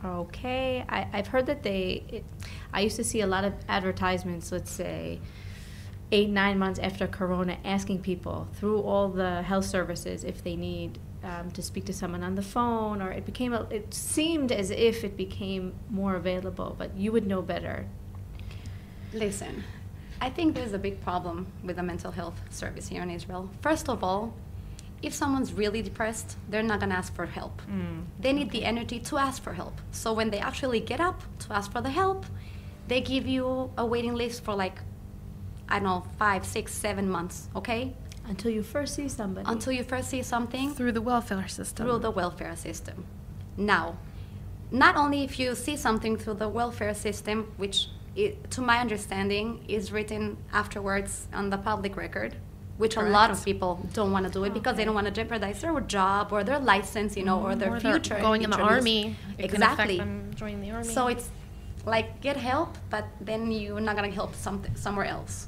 okay? I've heard that I used to see a lot of advertisements, let's say 8-9 months after Corona, asking people through all the health services if they need to speak to someone on the phone, or it seemed as if it became more available, but you would know better. Listen, I think there's a big problem with the mental health service here in Israel. First of all, if someone's really depressed, they're not going to ask for help. They need the energy to ask for help. So when they actually get up to ask for the help, they give you a waiting list for 5, 6, 7 months, okay? Until you first see somebody. Until you first see something. Through the welfare system. Through the welfare system. Now, not only if you see something through the welfare system, which to my understanding is written afterwards on the public record, which Correct. A lot of people don't want to do it because they don't want to jeopardize their job or their license, or their future. Going in the army. Exactly. Them joining the army. So it's like get help, but then you're not going to help somewhere else.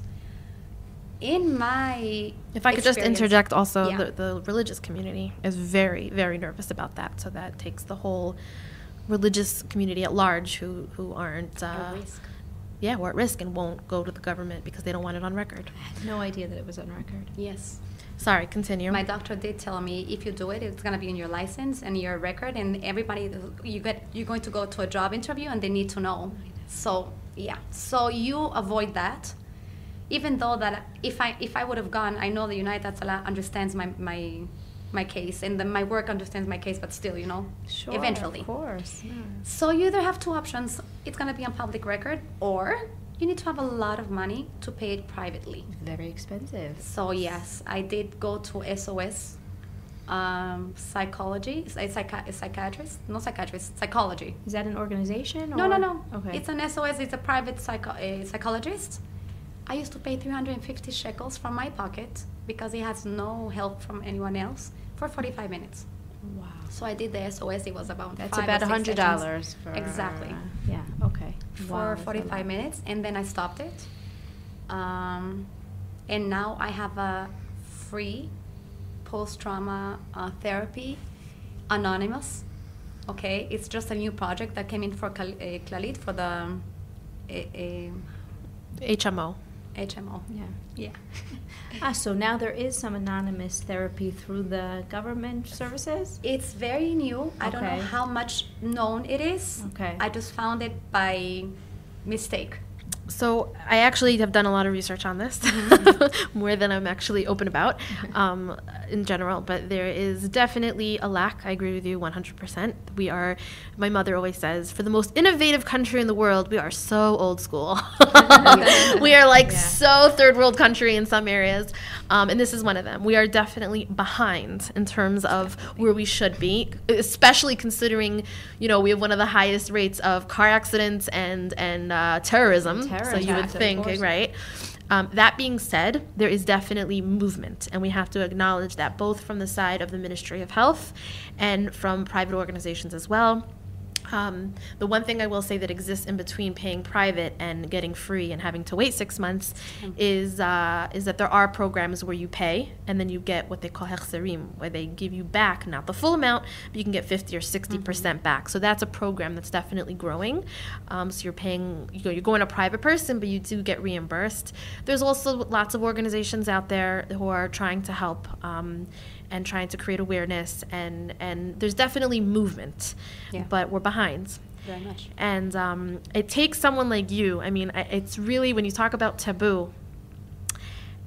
In my If I could just interject also, yeah. the religious community is very, very nervous about that. So that takes the whole religious community at large who aren't... at risk. Yeah, we're at risk and won't go to the government because they don't want it on record. I had no idea that it was on record. Yes. Sorry, continue. My doctor did tell me if you do it, it's going to be in your license and your record, and everybody, you're going to go to a job interview and they need to know. So, yeah. So you avoid that. Even though that if I would have gone, I know the United States understands my case, and my work understands my case, but still, Sure, eventually. Of course. Yeah. So you either have two options. It's going to be on public record, or you need to have a lot of money to pay it privately. Very expensive. So yes, I did go to SOS psychology. Psychology. Is that an organization? Or? No. Okay. It's an SOS. It's a private psychologist. I used to pay 350 shekels from my pocket because he has no help from anyone else for 45 minutes. Wow. So I did the SOS. It was about That's $5 about or $6 $100 for exactly. Yeah. Okay. For 45 minutes, and then I stopped it. And now I have a free post-trauma therapy, anonymous. Okay, it's just a new project that came in for Clalit for the HMO. Yeah. So now there is some anonymous therapy through the government services? It's very new. I don't know how much known it is. Okay. I just found it by mistake. So I actually have done a lot of research on this, more than I'm actually open about in general. But there is definitely a lack. I agree with you 100%. We are, my mother always says, for the most innovative country in the world, we are so old school. We are so third world country in some areas. And this is one of them. We are definitely behind in terms of where we should be, especially considering, we have one of the highest rates of car accidents and terrorism. So you would think, right? That being said, there is definitely movement, and we have to acknowledge that both from the side of the Ministry of Health and from private organizations as well. The one thing I will say that exists in between paying private and getting free and having to wait 6 months is that there are programs where you pay and then you get what they call hechserim, where they give you back, not the full amount, but you can get 50 or 60% back. So that's a program that's definitely growing. So you're paying, you're going a private person, but you do get reimbursed. There's also lots of organizations out there who are trying to help and trying to create awareness, and there's definitely movement, but we're behind. Very much. And it takes someone like you. I mean, it's really, when you talk about taboo,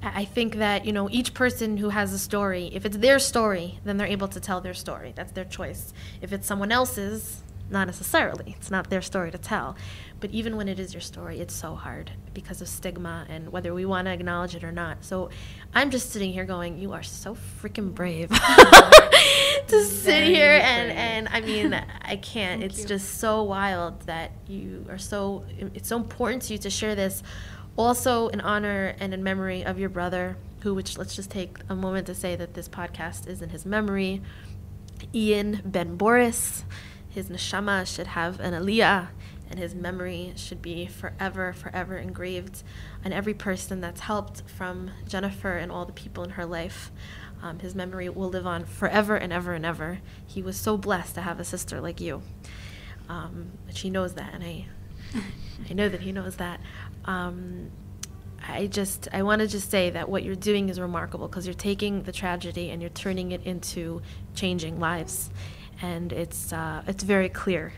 I think that, you know, each person who has a story, if it's their story, then they're able to tell their story. That's their choice. If it's someone else's, not necessarily. It's not their story to tell. But even when it is your story, it's so hard because of stigma and whether we want to acknowledge it or not. So I'm just sitting here going, you are so freaking brave to sit here and I mean, I can't. It's just so wild that you are so, it's so important to you to share this. Also in honor and in memory of your brother, which let's just take a moment to say that this podcast is in his memory, Ian Ben Boris. His neshama should have an aliyah, and his memory should be forever, forever engraved on every person that's helped, from Jennifer and all the people in her life. His memory will live on forever and ever and ever. He was so blessed to have a sister like you. But she knows that, and I know that he knows that. I want to just say that what you're doing is remarkable, because you're taking the tragedy and you're turning it into changing lives. And it's very clear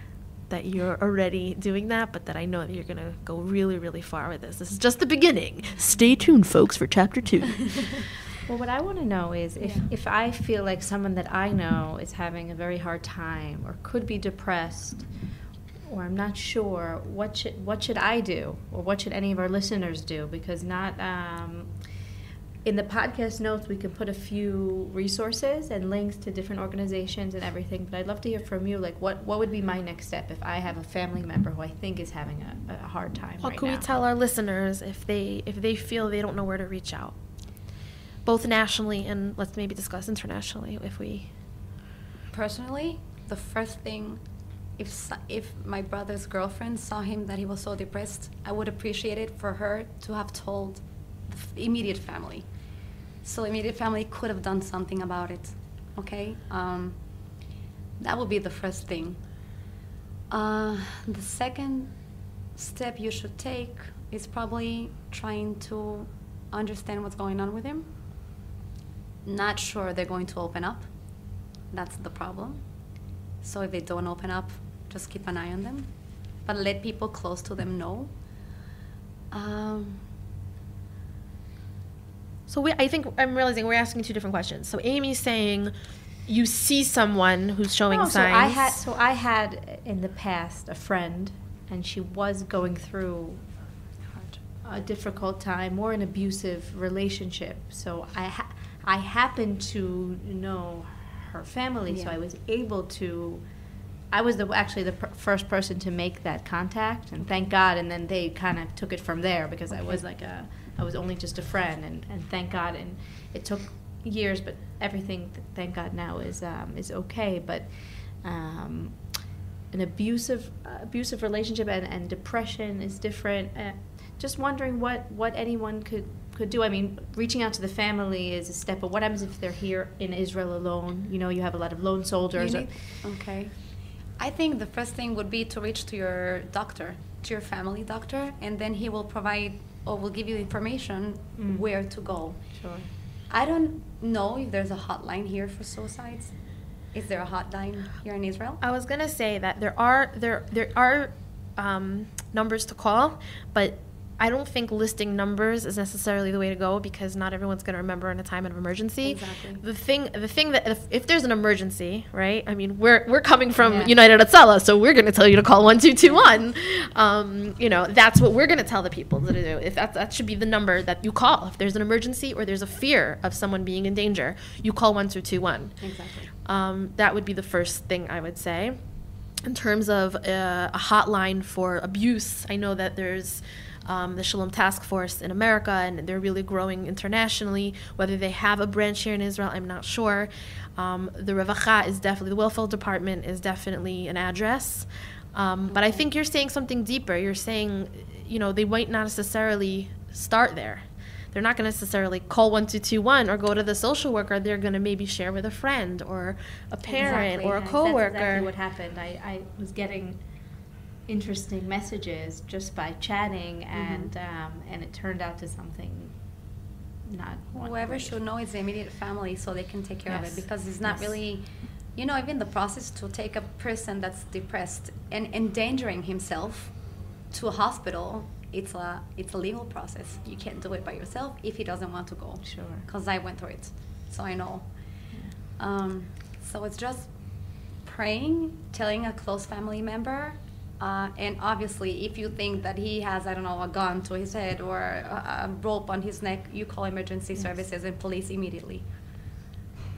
that you're already doing that, but that I know that you're going to go really, really far with this. This is just the beginning. Stay tuned, folks, for Chapter 2. Well, what I want to know is if I feel like someone that I know is having a very hard time or could be depressed, or I'm not sure, what should I do, or what should any of our listeners do? Because in the podcast notes, we can put a few resources and links to different organizations and everything, but I'd love to hear from you, like what would be my next step if I have a family member who I think is having a hard time right now? What can we tell our listeners if they feel they don't know where to reach out? Both nationally and let's maybe discuss internationally if we... Personally, the first thing, if my brother's girlfriend saw him that he was so depressed, I would appreciate it for her to have told the immediate family. So immediate family could have done something about it, okay? That would be the first thing. The second step you should take is probably trying to understand what's going on with him. Not sure they're going to open up. That's the problem. So if they don't open up, just keep an eye on them. But let people close to them know. So I think I'm realizing we're asking two different questions. So Amy's saying you see someone who's showing signs. So I had in the past a friend, and she was going through a difficult time, more an abusive relationship. So I happened to know her family, so I was able to. I was actually the first person to make that contact, and thank God. And then they kind of took it from there, because I was like I was only just a friend, and thank God. And it took years, but everything, thank God, now is okay. But an abusive relationship and depression is different. Just wondering what anyone could do. I mean, reaching out to the family is a step, but what happens if they're here in Israel alone? You know, you have a lot of lone soldiers. Okay. I think the first thing would be to reach to your doctor, to your family doctor, and then he will provide or will give you information where to go. Sure. I don't know if there's a hotline here for suicides. Is there a hotline here in Israel? I was gonna say that there are numbers to call, but I don't think listing numbers is necessarily the way to go, because not everyone's going to remember in a time of emergency. Exactly. The thing that if there's an emergency, right? I mean, we're coming from United Attias, so we're going to tell you to call 1221. You know, that's what we're going to tell the people to do. If that should be the number that you call if there's an emergency or there's a fear of someone being in danger. You call 1221. Exactly. That would be the first thing I would say. In terms of a hotline for abuse, I know that there's the Shalom Task Force in America, and they're really growing internationally. Whether they have a branch here in Israel, I'm not sure. The Revacha is definitely, the welfare department is definitely an address. But I think you're saying something deeper. You're saying, they might not necessarily start there. They're not going to necessarily call 1221 or go to the social worker. They're going to maybe share with a friend or a parent or a coworker. That's exactly what happened. I was getting interesting messages just by chatting, and it turned out to something not whoever great. should know is the immediate family, so they can take care of Yes. it, because it's not really, even the process to take a person that's depressed and endangering himself to a hospital, it's a legal process. You can't do it by yourself if he doesn't want to go. Sure. Because I went through it, so I know. So it's just praying, telling a close family member, and obviously if you think that he has, I don't know, a gun to his head or a rope on his neck, you call emergency services and police immediately.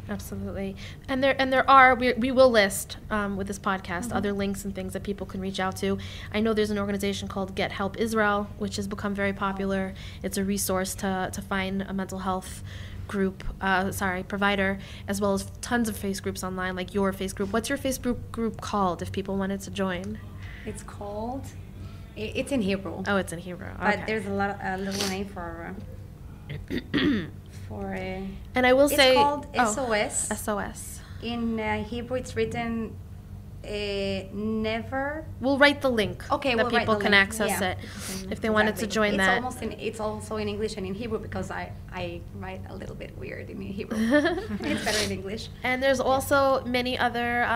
Absolutely. And there are, we will list with this podcast other links and things that people can reach out to. I know there's an organization called Get Help Israel, which has become very popular. It's a resource to find a mental health provider, as well as tons of face groups online, like your face group. What's your Facebook group called if people wanted to join? It's called, it's in Hebrew. Oh, it's in Hebrew. Okay. But there's a little name for and I will say, it's called SOS. SOS. In Hebrew, it's written never. We'll write the link. Okay, that we'll write people the can link. access Yeah. it if they wanted to join that. It's also in English and in Hebrew, because I write a little bit weird in Hebrew. It's better in English. And there's also many other,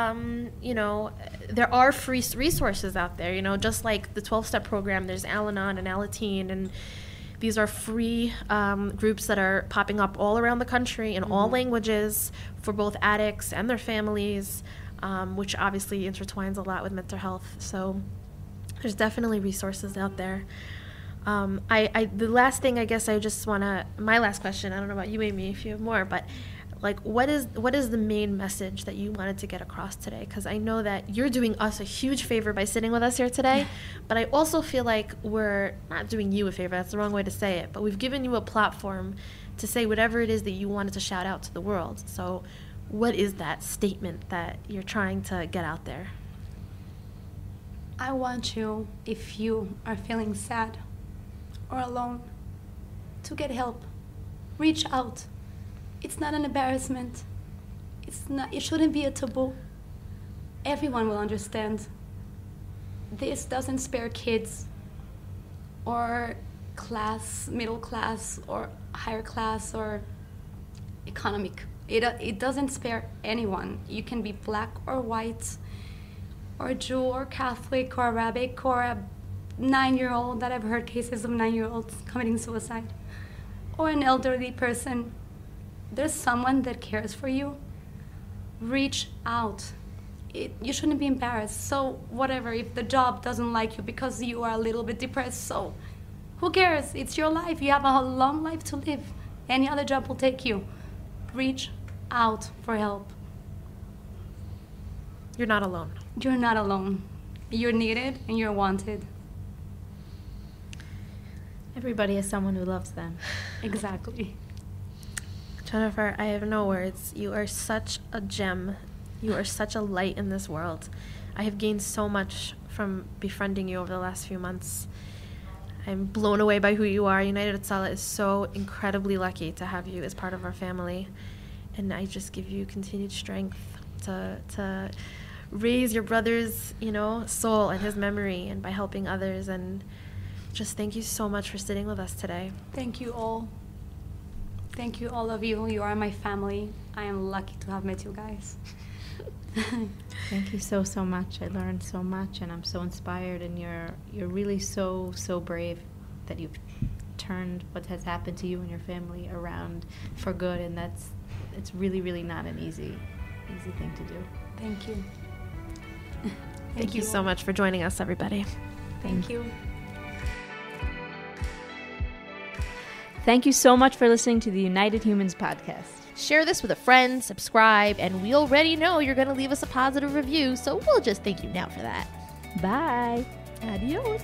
there are free resources out there, just like the 12-step program. There's Al-Anon and Alateen, and these are free groups that are popping up all around the country in all languages for both addicts and their families, which obviously intertwines a lot with mental health. So there's definitely resources out there. The last thing, I guess I just want to, my last question, I don't know about you, Amy, if you have more, but like, what is the main message that you wanted to get across today? Because I know that you're doing us a huge favor by sitting with us here today, but I also feel like we're not doing you a favor. That's the wrong way to say it, but we've given you a platform to say whatever it is that you wanted to shout out to the world. So what is that statement that you're trying to get out there? I want you, if you are feeling sad or alone, to get help. Reach out. It's not an embarrassment. It shouldn't be a taboo. Everyone will understand. This doesn't spare kids or class, middle class or higher class or economic. It doesn't spare anyone. You can be black or white or Jew or Catholic or Arabic or a 9-year-old, that I've heard cases of 9-year-olds committing suicide, or an elderly person. There's someone that cares for you. Reach out. You shouldn't be embarrassed. So whatever, if the job doesn't like you because you are a little bit depressed, so who cares? It's your life. You have a long life to live. Any other job will take you. Reach out for help. You're not alone. You're not alone. You're needed and you're wanted. Everybody has someone who loves them. Exactly. Jennifer, I have no words. You are such a gem. You are such a light in this world. I have gained so much from befriending you over the last few months. I'm blown away by who you are. United Hatzalah is so incredibly lucky to have you as part of our family. And I just give you continued strength to raise your brother's, soul and his memory, and by helping others. And just thank you so much for sitting with us today. Thank you all. Thank you, all of you. You are my family. I am lucky to have met you guys. Thank you so much. I learned so much, and I'm so inspired. And you're really so brave that you've turned what has happened to you and your family around for good. And it's really not an easy thing to do. Thank you. Thank you so much for joining us, everybody. Thank you. Thank you so much for listening to the United Humans podcast. Share this with a friend, subscribe, and we already know you're going to leave us a positive review, so we'll just thank you now for that. Bye. Adios.